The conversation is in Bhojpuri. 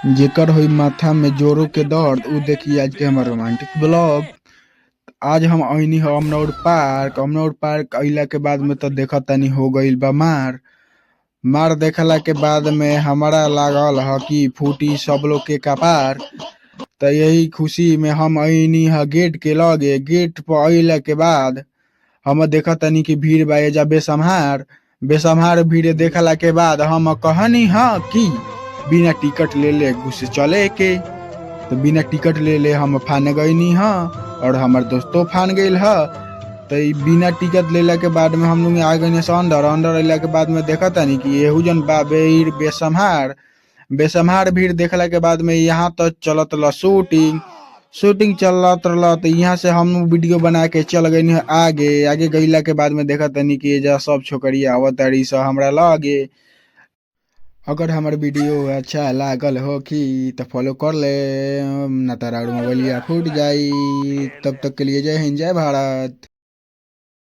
जेकर होई माथा में जोरों के दर्द उ देखी आज के हमार रोमांटिक ब्लॉग। आज हम आईनी हो अमनौर पार्क अइला के बाद में तो देखा तनी हो गईल बा मार मार देखला के बाद में हमारा लागल ह कि फूटी सब लोग के कपार। तो यही खुशी में हम आईनी ह गेट के लगे। गेट पर अइला के बाद हम देखा तनी कि भीड़ बा एजा बेसम्हार बेसम्हार भीड़ देखला के बाद हम कहनी ह कि बिना टिकट ले ले घुस चले के। तो बिना टिकट ले ले हम फान गईनी ह और हमार दोस्तों फान गईल ह। तो बिना टिकट लेला के बाद में हम लोग आ गए अंदर अइला के बाद में देखा तानी कि एहू जन बा बेसम्हार भीड़ देखला के बाद में यहाँ तो चलत ल शूटिंग चलत रहा। तो यहाँ से हम वीडियो बना के चल गए आगे गईला के बाद में देखा तनी कि एजा सब छोकरिया आवतारी स हमरा लगे। अगर हमार वीडियो अच्छा लागल हो कि तो फॉलो कर ले ना तो मोबाइलिया फूट जाई। तब तक के लिए जय हिंद जय भारत।